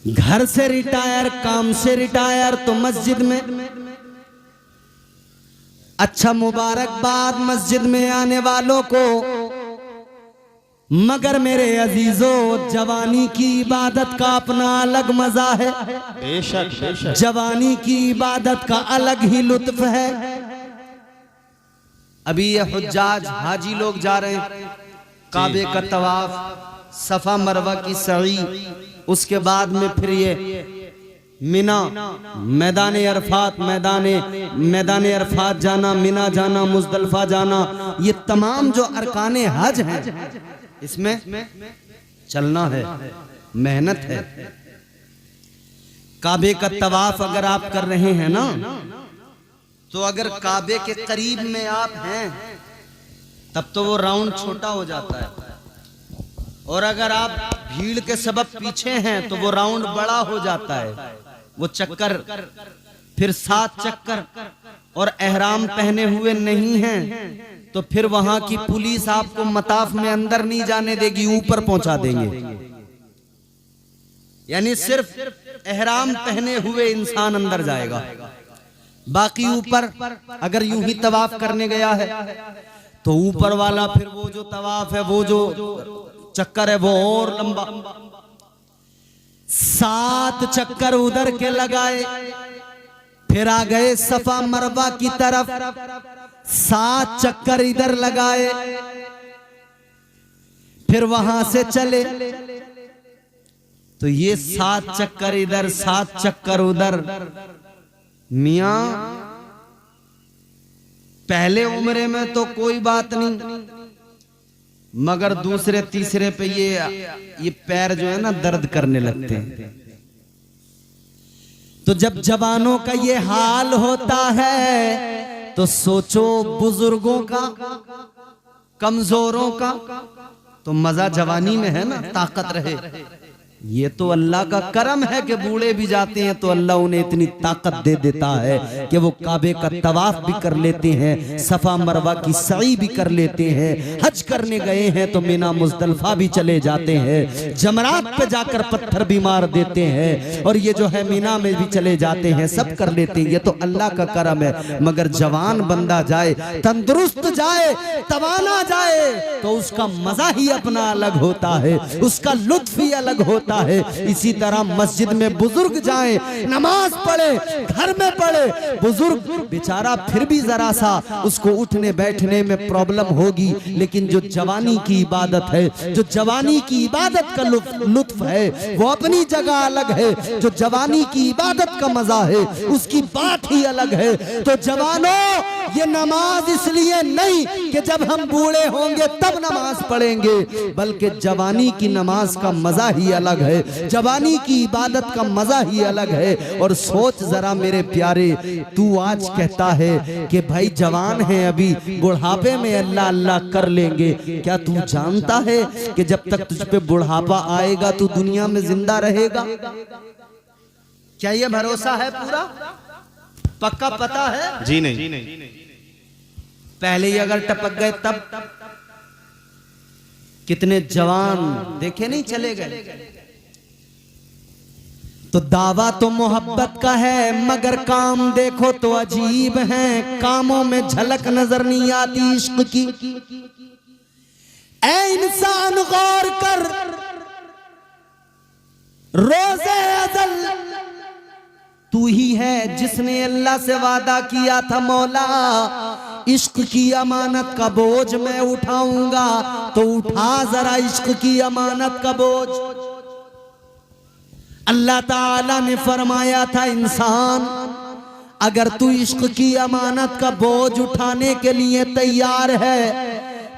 घर से रिटायर, काम से रिटायर, तो मस्जिद में। अच्छा, मुबारकबाद मस्जिद में आने वालों को, मगर मेरे अजीजों, जवानी की इबादत का अपना अलग मजा है। बेशक बेशक जवानी की इबादत का अलग ही लुत्फ है। अभी ये हुज्जाज हाजी लोग जा रहे हैं, काबे का तवाफ, सफा मरवा की सई, उसके बाद में फिर ये मिना, मैदान अरफात, मैदान अरफात जाना, मिना जाना, मुजदलफा जाना, ये तमाम जो अरकाने हज हैं, इसमें चलना है, मेहनत है। काबे का तवाफ अगर आप कर रहे हैं ना, तो अगर काबे के करीब में आप हैं तब तो वो राउंड छोटा हो जाता है, और अगर आप भीड़ के सबब पीछे हैं तो वो राउंड बड़ा हो जाता है, वो चक्कर, फिर 7 चक्कर और एहराम पहने हुए नहीं हैं तो फिर वहां की पुलिस आपको मताफ में अंदर नहीं जाने देगी, ऊपर पहुंचा देंगे। यानी सिर्फ एहराम पहने हुए इंसान अंदर जाएगा, बाकी ऊपर अगर यूं ही तवाफ करने गया है तो ऊपर वाला फिर वो जो तवाफ है, वो जो चक्कर है वो और लंबा, 7 चक्कर उधर के लगाए, फिर आ गए सफा मरवा की तरफ, 7 चक्कर इधर लगाए, फिर वहां से चले तो ये 7 चक्कर इधर 7 चक्कर उधर। मियां पहले उम्रे में तो कोई बात नहीं, मगर दूसरे तीसरे पे ये पैर जो है ना दर्द करने लगते हैं। तो जब जवानों का ये हाल होता है तो सोचो बुजुर्गों का, कमजोरों का, तो मजा जवानी में है ना, ताकत रहे। ये तो अल्लाह का करम है कि बूढ़े भी जाते हैं तो अल्लाह उन्हें इतनी ताकत दे देता है कि वो काबे का तवाफ भी कर लेते हैं, सफा मरवा की सई भी कर लेते हैं, हज करने गए हैं तो मीना मुजदलफा भी चले जाते हैं, जमरात पे जाकर पत्थर भी मार देते हैं, और ये जो है मीना में भी चले जाते हैं, सब कर लेते हैं। ये तो अल्लाह का करम है। मगर जवान बंदा जाए, तंदुरुस्त जाए, तवाना जाए तो उसका मजा ही अपना अलग होता है, उसका लुत्फ ही अलग होता है। इसी तरह मस्जिद में बुजुर्ग जाएं, नमाज पढ़े, घर में पढ़े, बुजुर्ग बेचारा फिर भी जरा सा उसको उठने बैठने में प्रॉब्लम होगी, लेकिन जो जवानी की इबादत है, जो जवानी की इबादत का लुत्फ है वो अपनी जगह अलग है। जो जवानी की इबादत का मजा है उसकी बात ही अलग है। तो जवानों, ये नमाज इसलिए नहीं कि जब हम बूढ़े होंगे तब नमाज पढ़ेंगे, बल्कि जवानी की नमाज का मजा ही अलग है, जवानी की इबादत का मजा ही अलग है। और सोच जरा मेरे प्यारे, तू आज कहता है कि भाई जवान है, अभी बुढ़ापे में अल्लाह अल्लाह कर लेंगे, क्या तू जानता है कि जब तक तुझ पे बुढ़ापा आएगा तू दुनिया में जिंदा रहेगा? क्या ये भरोसा है पूरा पक्का पता है? जी नहीं। पहले ही अगर टपक गए तब कितने जवान देखे नहीं चले गए। तो दावा तो मोहब्बत का है मगर काम देखो तो अजीब हैं, कामों में झलक नजर नहीं आती इश्क की। ऐ इंसान गौर कर, रोज़े अज़ल तू ही है जिसने अल्लाह से वादा किया था, मौला इश्क की अमानत का बोझ मैं उठाऊंगा, तो उठा जरा इश्क की अमानत का बोझ। अल्लाह ताला ने फरमाया था, इंसान अगर तू इश्क की अमानत का बोझ उठाने के लिए तैयार है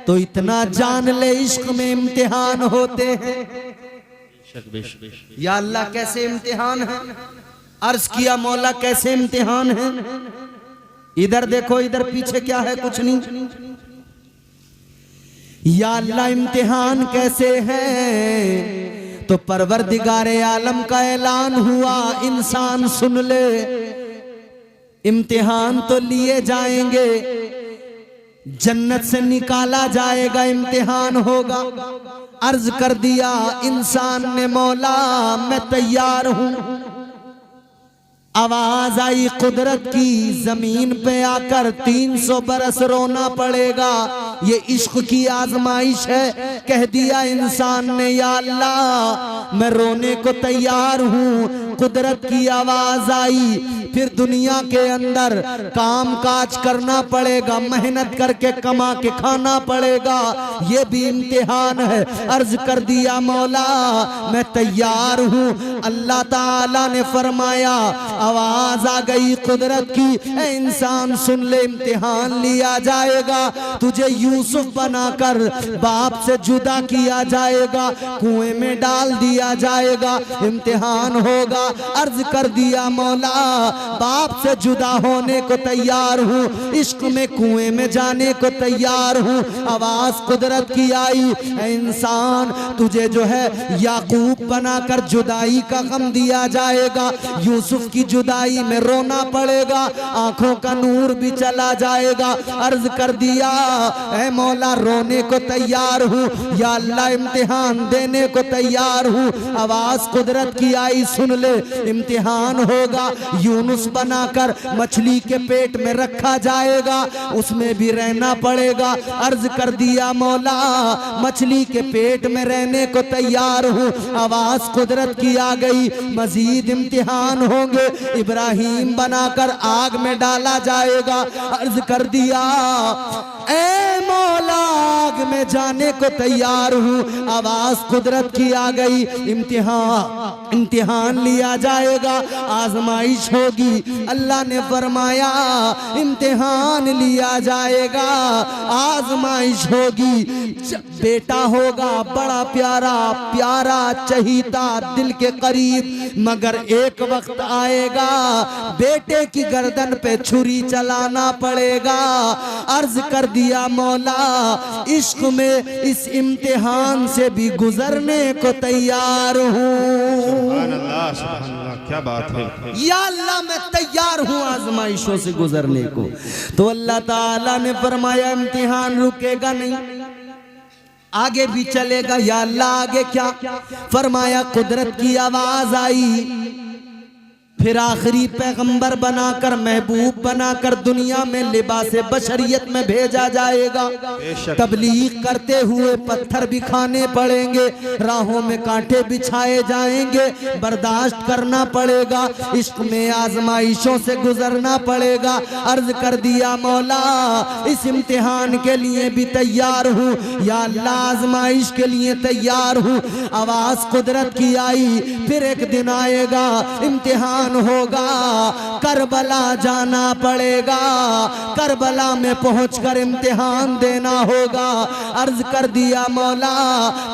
तो इतना जान ले इश्क में इम्तिहान होते हैं। या अल्लाह कैसे इम्तिहान है? अर्ज किया मौला कैसे इम्तिहान है? इधर देखो, इधर पीछे क्या है? कुछ नहीं। या अल्लाह इम्तिहान कैसे है? तो परवरदिगारे आलम का ऐलान हुआ, इंसान सुन ले, इम्तिहान तो लिए जाएंगे, जन्नत से निकाला जाएगा, इम्तिहान होगा। अर्ज कर दिया इंसान ने, मौला मैं तैयार हूं। आवाज आई कुदरत की, जमीन पे आकर 300 बरस रोना पड़ेगा, ये इश्क की आजमाइश है। कह दिया इंसान ने, या अल्लाह मैं रोने को तैयार हूं। कुदरत की आवाज आई, फिर दुनिया के अंदर काम काज करना पड़ेगा, मेहनत करके कमा के खाना पड़ेगा, ये भी इम्तिहान है। अर्ज कर दिया मौला मैं तैयार हूं। अल्लाह ताला ने फरमाया, आवाज आ गई कुदरत की, ए इंसान सुन ले, इम्तिहान लिया जाएगा, तुझे यूसुफ बनाकर बाप से जुदा किया जाएगा, कुएं में डाल दिया जाएगा, इम्तिहान होगा। अर्ज कर दिया मौला बाप से जुदा होने को तैयार हूँ, इश्क में कुएं में जाने को तैयार हूँ। आवाज कुदरत की आई, ऐ इंसान तुझे जो है याकूब बनाकर जुदाई का गम दिया जाएगा, यूसुफ की जुदाई में रोना पड़ेगा, आंखों का नूर भी चला जाएगा। अर्ज कर दिया ऐ मौला रोने को तैयार हूँ, या अल्लाह इम्तिहान देने को तैयार हूँ। आवाज कुदरत की आई, सुन ले इम्तिहान होगा, यूनुस बनाकर मछली के पेट में रखा जाएगा, उसमें भी रहना पड़ेगा। अर्ज कर दिया मौला मछली के पेट में रहने को तैयार हूँ। आवाज कुदरत की आ गई, मजीद इम्तिहान होंगे, इब्राहिम बनाकर आग में डाला जाएगा। अर्ज कर दिया ऐ मौला आग में जाने को तैयार हूँ। आवाज कुदरत की आ गई, इम्तिहान लिया जाएगा, आजमाइश होगी। अल्लाह ने फरमाया इम्तिहान लिया जाएगा, आजमाइश होगी। बेटा होगा बड़ा प्यारा प्यारा चहीता दिल के करीब, मगर एक वक्त आएगा बेटे की गर्दन पे छुरी चलाना पड़ेगा। अर्ज कर दिया मौला इश्क में इस इम्तिहान से भी गुजरने को तैयार हूँ। सुभान अल्लाह, क्या बात है। या अल्लाह मैं तैयार हूँ आजमाइशों से गुजरने को। तो अल्लाह ताला ने फरमाया इम्तिहान रुकेगा नहीं, आगे भी चलेगा। या अल्लाह आगे क्या? फरमाया कुदरत की आवाज आई, फिर आखिरी पैगंबर बनाकर महबूब बनाकर दुनिया में लिबासे बशरियत में भेजा जाएगा। तबलीग करते हुए पत्थर भी खाने पड़ेंगे, राहों में कांटे बिछाए जाएंगे, बर्दाश्त करना पड़ेगा, इश्क में आजमाइशों से गुजरना पड़ेगा। अर्ज कर दिया मौला इस इम्तिहान के लिए भी तैयार हूँ, या अल्लाह आजमाइश के लिए तैयार हूँ। आवाज कुदरत की आई, फिर एक दिन आएगा इम्तिहान होगा, करबला जाना पड़ेगा, करबला में पहुंचकर इम्तिहान देना होगा। अर्ज कर दिया मौला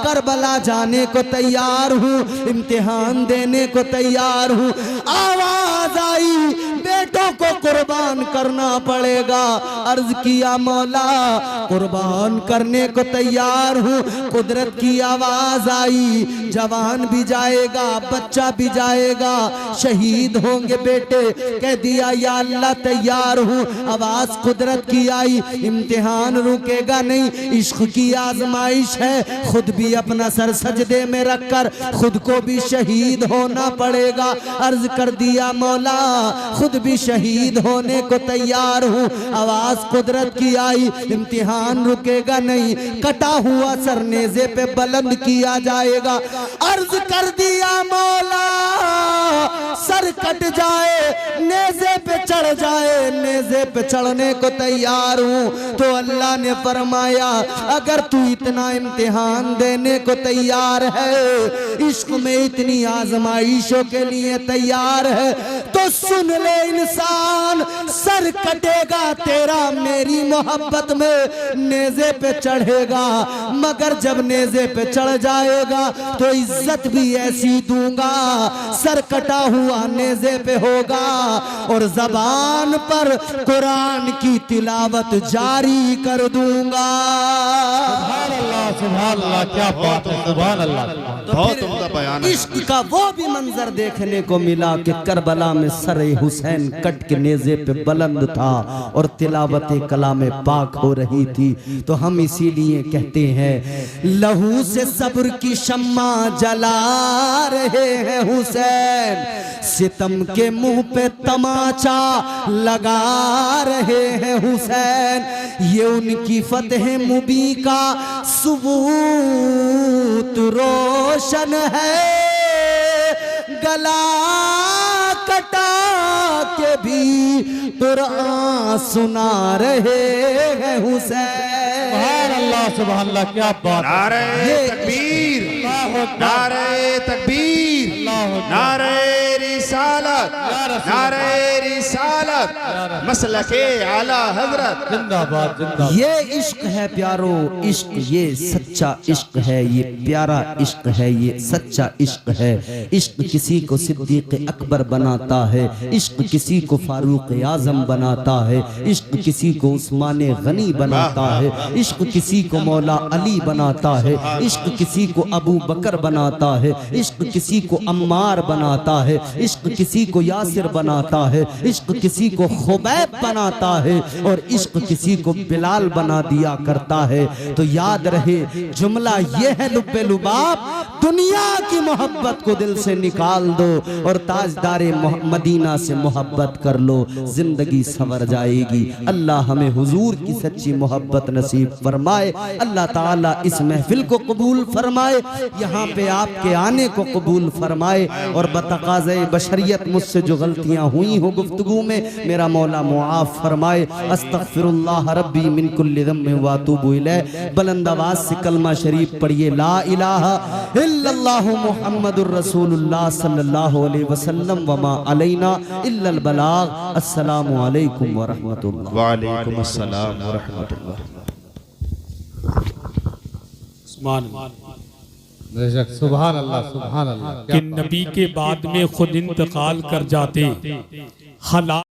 करबला जाने को तैयार हूँ, इम्तिहान देने को तैयार हूँ। आवाज आई बेटों को कुर्बान करना पड़ेगा। अर्ज किया मौला कुर्बान करने को तैयार हूँ। कुदरत की आवाज आई, जवान भी जाएगा बच्चा भी जाएगा, शहीद होंगे बेटे। कह दिया या अल्लाह तैयार हूँ। आवाज कुदरत की आई, इम्तिहान रुकेगा नहीं, इश्क की आजमाइश है, खुद भी अपना सर सजदे में रखकर खुद को भी शहीद होना पड़ेगा। अर्ज कर दिया मौला खुद भी शहीद होने को तैयार हूँ। आवाज कुदरत की आई, इम्तिहान रुकेगा नहीं, कटा हुआ सर नेज़े पे बुलंद किया जाएगा। अर्ज कर दिया मौला सर कट जाए नेज़े पे चढ़ जाए, नेज़े पे चढ़ने को तैयार हूँ। तो अल्लाह ने फरमाया अगर तू इतना इम्तिहान देने को तैयार है, इश्क में इतनी आजमाइशों के लिए तैयार है, तो सुन ले इंसान, सर कटेगा तेरा मेरी मोहब्बत में नेज़े पे चढ़ेगा, मगर जब नेज़े पे चढ़ जाएगा तो इज्जत भी ऐसी दूंगा, सर कटा हुआ नेज़े पे होगा और ज़बान पर कुरान की तिलावत जारी कर दूंगा। सुभान अल्लाह, सुभान अल्लाह, क्या बात है, सुभान अल्लाह। तो बहुत उम्दा बयान है। इश्क का वो भी मंजर देखने को मिला कि करबला में सरे हुसैन कट के नेज़े पे बुलंद था और तिलावत कलाम पाक हो रही थी। तो हम इसीलिए कहते हैं लहू से सब्र की शम्मा जला रहे हैं हुसैन, सितम के मुंह पे तमाचा लगा रहे हैं हुसैन, ये उनकी फतेह मुबी का सबूत रोशन है, गला कटा के भी कुरान सुना रहे हैं हुसैन। सुभान अल्लाह, सुभान अल्लाह, क्या बात है। नारे तकबीर, नारे तकबीर, नारे रिसालत, नारे रिसालत। रिसालत मसलके आला हजरत। जिंदाबाद जिंदाबाद। ये इश्क है प्यारो, इश्क ये सच्चा इश्क है, ये प्यारा इश्क है, ये सच्चा इश्क है। इश्क किसी को सिद्दीक अकबर बनाता है, इश्क किसी को फारूक आजम बनाता है, इश्क किसी को उस्मान गनी बनाता है, इश्क किसी को मौला अली बनाता है, इश्क किसी को अबू बकर बनाता है, इश्क किसी को अम्मार बनाता है, इश्क किसी को यासिर बनाता है, इश्क किसी को खुबैब बनाता है और इश्क किसी को बिलाल बना दिया करता है। तो याद रहे जुमला ये है लुब्बे लुबाब, दुनिया की मोहब्बत को दिल से निकाल दो और ताजदारे मदीना से मोहब्बत कर लो, जिंदगी संवर जाएगी। अल्लाह हमें हुजूर की सच्ची मोहब्बत नसीब फरमाए। अल्लाह ताला इस महफिल को कबूल फरमाए, यहाँ पे आपके आने को कबूल फरमाए और बतकाज़े बशरियत मुझसे जो गलतियाँ हुई हो गुफ्तगू में मेरा मौला मुआफ़ फरमाए। अस्तग़फिरुल्लाह रब्बी मिन कुल्लि ज़म्बिन व अतूबु इलैह। बुलंद आवाज़ से कलमा शरीफ पढ़िए, ला इलाहा इल्लल्लाहु मुहम्मदुर रसूलुल्लाह सल्लल्लाहु अलैहि वसल्लम व मा अलैना इल्लल बलाग। अस्सलामु अलैकुम व रहमतुल्लाह। व अलैकुम अस्सलाम व रहमतुल्लाह। बेशक सुभान अल्लाह सुभान अल्लाह। कि नबी के बाद में खुद इंतकाल कर जाते, हालात